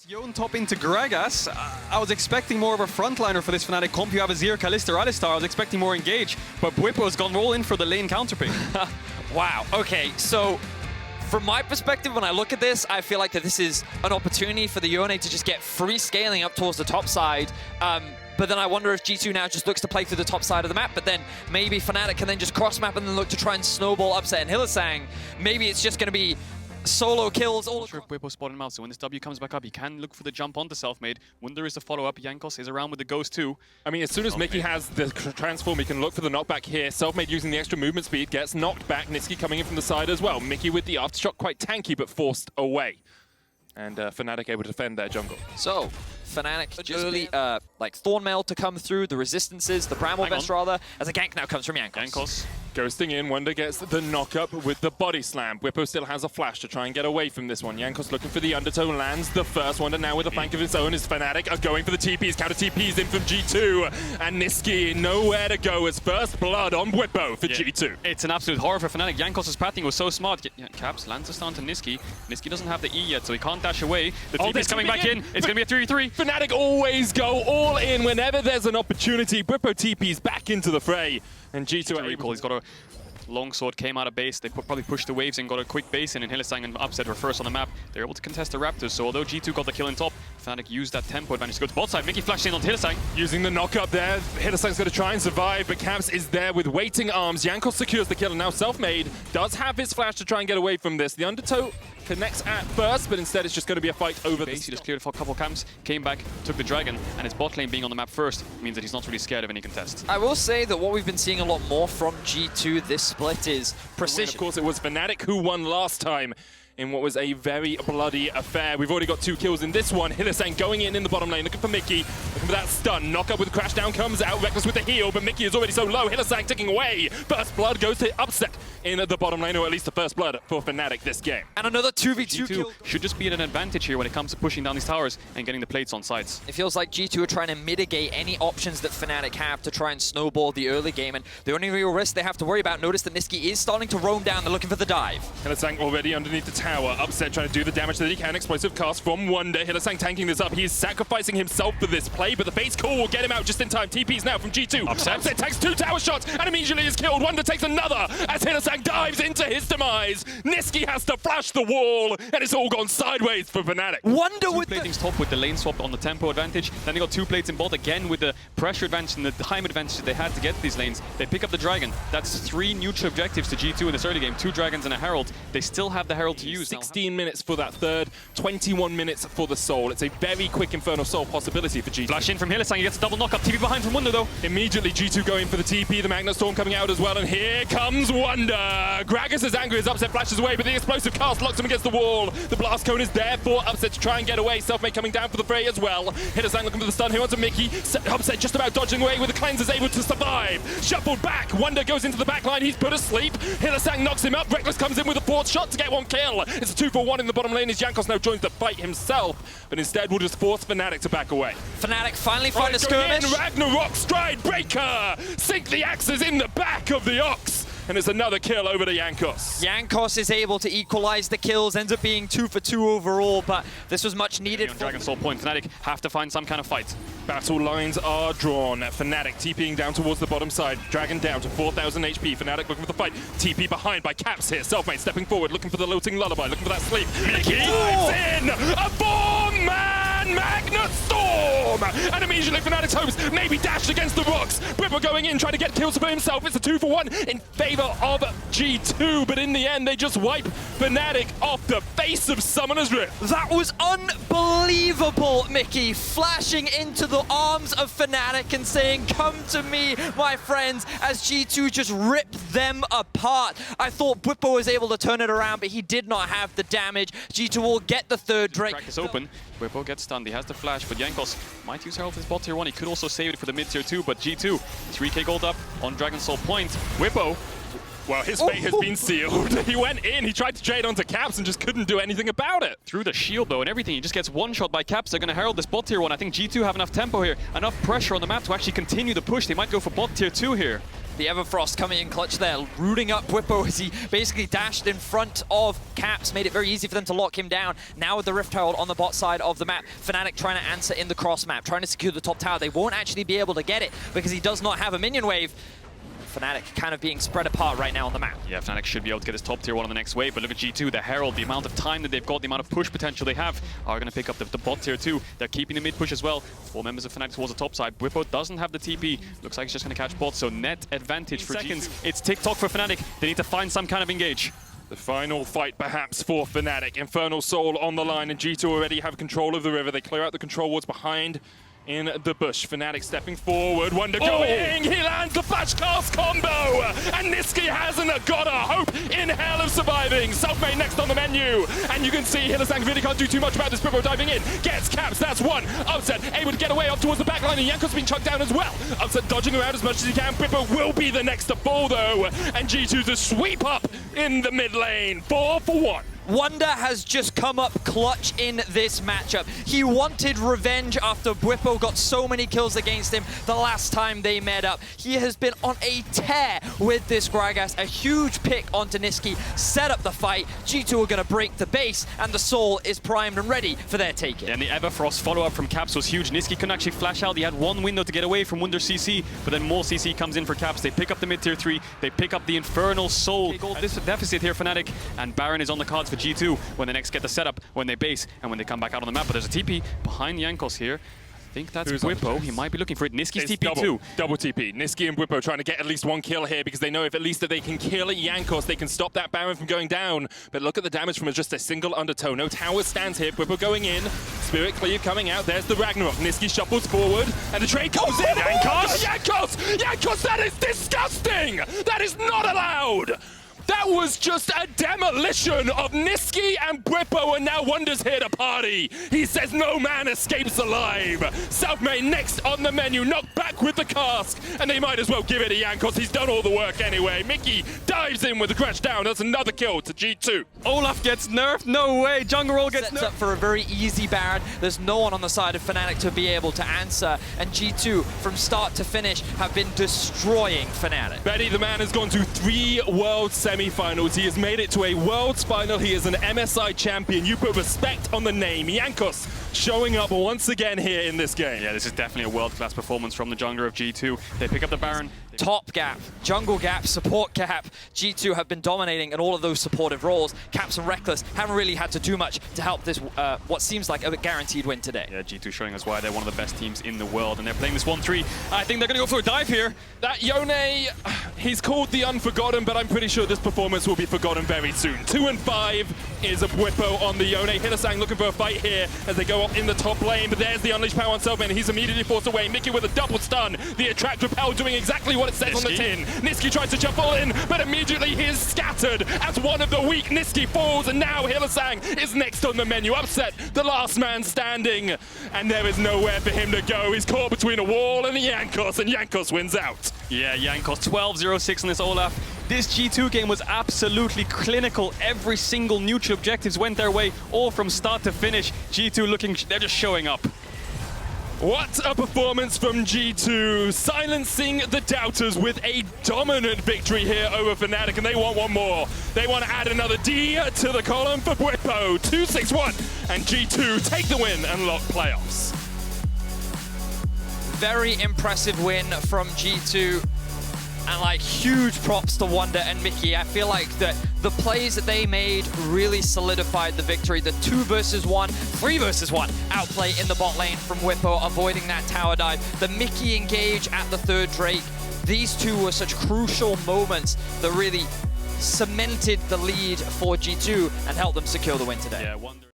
Yone top into Gragas. I was expecting more of a frontliner for this Fnatic comp. You have Azir, Kalista, Alistar. I was expecting more engage, but Bwipo's gone roll in for the lane counterpick. Wow, okay, so from my perspective, when I look at this, I feel like that this is an opportunity for the Yone to just get free scaling up towards the top side. But then I wonder if G2 now just looks to play through the top side of the map, but then maybe Fnatic can then just cross-map and then look to try and snowball upset in Hylissang. Maybe it's just going to be solo kills all Not sure if Bwipo spotted him out, so when this W comes back up, he can look for the jump onto Selfmade. Wunder is the follow-up. Jankos is around with the Ghost too. I mean, as soon as Mykix has the transform, he can look for the knockback here. Selfmade using the extra movement speed gets knocked back. Nisqy coming in from the side as well. Mykix with the aftershock, quite tanky, but forced away. And Fnatic able to defend their jungle. So, Fnatic early, like Thornmail to come through, the resistances, the Bramble Vest rather, as a gank now comes from Jankos. Ghosting in, Wunder gets the knock-up with the body slam. Bwipo still has a flash to try and get away from this one. Jankos looking for the undertow, lands the first. Wunder now with a flank of his own. His Fnatic are going for the TPs, counter TPs in from G2. And Nisqy nowhere to go as first blood on Bwipo for G2. It's an absolute horror for Fnatic. Jankos' pathing was so smart. Caps lands a stun to Nisqy. Nisqy doesn't have the E yet, so he can't dash away. The TP's coming back in. It's going to be a 3v3. Fnatic always go all in whenever there's an opportunity. Bwipo TP's back into the fray. And G2 are able. He's got a longsword, came out of base. They probably pushed the waves and got a quick base in, and Hylissang and Upset were first on the map. They're able to contest the Raptors, so although G2 got the kill in top, Fnatic used that tempo advantage to go to bot side. Mykix flashed in on Hylissang. Using the knock-up there, Hylissang's going to try and survive, but Caps is there with waiting arms. Jankos secures the kill, and now Selfmade does have his flash to try and get away from this. The undertow connects at first, but instead it's just going to be a fight over the base. He just cleared a couple camps, came back, took the dragon, and his bot lane being on the map first means that he's not really scared of any contest. I will say that what we've been seeing a lot more from G2 this split is precision. Of course, it was Fnatic who won last time in what was a very bloody affair. We've already got 2 kills in this one. Hylissang going in the bottom lane, looking for Mykix, looking for that stun. Knock up with crash down comes out. Rekkles with the heal, but Mykix is already so low. Hylissang ticking away. First blood goes to Upset in the bottom lane, or at least the first blood for Fnatic this game. And another 2v2 kill. Should just be at an advantage here when it comes to pushing down these towers and getting the plates on sides. It feels like G2 are trying to mitigate any options that Fnatic have to try and snowball the early game, and the only real risk they have to worry about, notice that Nisqy is starting to roam down. They're looking for the dive. Hylissang already underneath the tower. Upset trying to do the damage that he can. Explosive cast from Wunder. Hylissang tanking this up. He is sacrificing himself for this play, but the base call will get him out just in time. TP's now from G2. Upset takes 2 tower shots and immediately is killed. Wunder takes another as Hylissang dives into his demise. Nisqy has to flash the wall, and it's all gone sideways for Fnatic. Wunder with the top with the lane swap on the tempo advantage. Then they got 2 plates in bot again with the pressure advantage and the time advantage that they had to get these lanes. They pick up the dragon. That's 3 neutral objectives to G2 in this early game. 2 dragons and a herald. They still have the herald to use. 16 minutes for that third, 21 minutes for the soul. It's a very quick Infernal Soul possibility for G2. Flash in from Hylissang. He gets a double knock-up. TP behind from Wunder though. Immediately G2 going for the TP. The Magnet Storm coming out as well, and here comes Wunder. Gragas is angry as Upset flashes away, but the explosive cast locks him against the wall. The blast cone is there for Upset to try and get away. Selfmade coming down for the fray as well. Hylissang looking for the stun. Here onto Mykix. Upset just about dodging away with the cleanse, is able to survive. Shuffled back. Wunder goes into the back line. He's put asleep. Hylissang knocks him up. Rekkles comes in with a 4th shot to get 1 kill. It's a 2-for-1 in the bottom lane as Jankos now joins the fight himself, but instead will just force Fnatic to back away. Fnatic finally find a skirmish. Ragnarok stride breaker. Sink the axes in the back of the Ox. And it's another kill over to Jankos. Jankos is able to equalize the kills, ends up being 2 for 2 overall, but this was much needed. On Dragon Soul point, Fnatic have to find some kind of fight. Battle lines are drawn. Fnatic TPing down towards the bottom side. Dragon down to 4,000 HP. Fnatic looking for the fight. TP behind by Caps here. Selfmade stepping forward, looking for the lilting lullaby, looking for that sleep. Mykix dives in! A 4-man Magnet Storm! And immediately Fnatic's hopes maybe dashed against the rocks. Bwipo going in, trying to get kills for himself. It's a 2-for-1 in favor of G2, but in the end they just wipe Fnatic off the face of Summoner's Rift. That was unbelievable, Mykix, flashing into the arms of Fnatic and saying, "Come to me, my friends," as G2 just ripped them apart. I thought Bwipo was able to turn it around, but he did not have the damage. G2 will get the 3rd Drake. Crack is open. Bwipo gets stunned. He has the flash, but Jankos might use Herald as bot tier 1. He could also save it for the mid tier 2, but G2, 3k gold up on Dragon Soul point. Bwipo, well, his fate has been sealed. He went in, he tried to trade onto Caps and just couldn't do anything about it. Through the shield though and everything, he just gets 1 shot by Caps. They're going to herald this bot tier 1. I think G2 have enough tempo here, enough pressure on the map to actually continue the push. They might go for bot tier 2 here. The Everfrost coming in clutch there, rooting up Bwipo as he basically dashed in front of Caps, made it very easy for them to lock him down. Now with the Rift Herald on the bot side of the map, Fnatic trying to answer in the cross map, trying to secure the top tower. They won't actually be able to get it because he does not have a minion wave. Fnatic kind of being spread apart right now on the map. Yeah, Fnatic should be able to get his top tier 1 on the next wave, but look at G2, the Herald, the amount of time that they've got, the amount of push potential they have, are going to pick up the bot tier 2. They're keeping the mid push as well. 4 members of Fnatic towards the top side. Bwipo doesn't have the TP. Looks like he's just going to catch bot, so net advantage for seconds. It's TikTok for Fnatic. They need to find some kind of engage. The final fight perhaps for Fnatic. Infernal Soul on the line, and G2 already have control of the river. They clear out the control wards behind in the bush. Fnatic stepping forward. Wunder going. He lands the flash cast combo. And Nisqy hasn't got a hope in hell of surviving. Selfmade next on the menu. And you can see Hylissang really can't do too much about this. Bwipo diving in. Gets Caps. That's one. Upset able to get away up towards the back line. And Jankos being chucked down as well. Upset dodging around as much as he can. Bwipo will be the next to fall though. And G2 to sweep up in the mid lane. 4 for 1. Wunder has just come up clutch in this matchup. He wanted revenge after Bwipo got so many kills against him the last time they met up. He has been on a tear with this Gragas. A huge pick onto Nisqy, set up the fight. G2 are going to break the base, and the Soul is primed and ready for their take-in. Yeah, and the Everfrost follow-up from Caps was huge. Nisqy couldn't actually flash out. He had one window to get away from Wunder CC, but then more CC comes in for Caps. They pick up the mid-tier 3. They pick up the Infernal Soul. This deficit here, Fnatic, and Baron is on the cards for G2 when they next get the setup, when they base, and when they come back out on the map. But there's a TP behind Jankos here. I think that's Bwipo. He might be looking for it. Nisqy's TP too. Double TP. Nisqy and Bwipo trying to get at least one kill here because they know if at least that they can kill Jankos, they can stop that Baron from going down. But look at the damage from just a single undertow. No tower stands here. Bwipo going in. Spirit Cleave coming out. There's the Ragnarok. Nisqy shuffles forward and the trade comes in. Jankos! Jankos! Jankos! That is disgusting! That is not allowed! That was just a demolition of Nisqy and Bwipo, and now Wunder's here to party. He says no man escapes alive. Selfmade next on the menu, knocked back with the cask, and they might as well give it to Jankos. He's done all the work anyway. Mykix dives in with the crash down. That's another kill to G2. Olaf gets nerfed. No way. Jungle Roll gets Sets nerfed. up for a very easy Baron. There's no one on the side of Fnatic to be able to answer, and G2 from start to finish have been destroying Fnatic. Betty the man has gone to 3 World Semifinals. He has made it to a Worlds final. He is an MSI champion. You put respect on the name. Jankos showing up once again here in this game. Yeah, this is definitely a world-class performance from the jungler of G2. They pick up the Baron. Top gap, jungle gap, support gap. G2 have been dominating in all of those supportive roles. Caps and Rekkles haven't really had to do much to help this, what seems like a guaranteed win today. Yeah, G2 showing us why they're one of the best teams in the world, and they're playing this 1-3. I think they're going to go for a dive here. That Yone, he's called the Unforgotten, but I'm pretty sure this performance will be forgotten very soon. 2 and 5 is a Bwipo on the Yone. Hylissang looking for a fight here as they go up in the top lane, but there's the Unleashed Power on Selfmade, and he's immediately forced away. Mykix with a double stun. The Attract Repel doing exactly what it says on the tin. Nisqy tries to shuffle in, but immediately he is scattered as one of the weak Nisqy falls, and now Hylissang is next on the menu. Upset, the last man standing, and there is nowhere for him to go. He's caught between a wall and Jankos wins out. Yeah, Jankos 12-0-6 on this Olaf. This G2 game was absolutely clinical. Every single neutral objectives went their way, all from start to finish. G2 looking, they're just showing up. What a performance from G2, silencing the doubters with a dominant victory here over Fnatic, and they want one more. They want to add another D to the column for Bwipo. 2-6-1, and G2 take the win and lock playoffs. Very impressive win from G2. And like huge props to Wunder and Mykix. I feel like the plays that they made really solidified the victory. The 2 versus 1, 3 versus 1 outplay in the bot lane from Bwipo, avoiding that tower dive. The Mykix engage at the 3rd Drake. These 2 were such crucial moments that really cemented the lead for G2 and helped them secure the win today. Yeah, Wunder.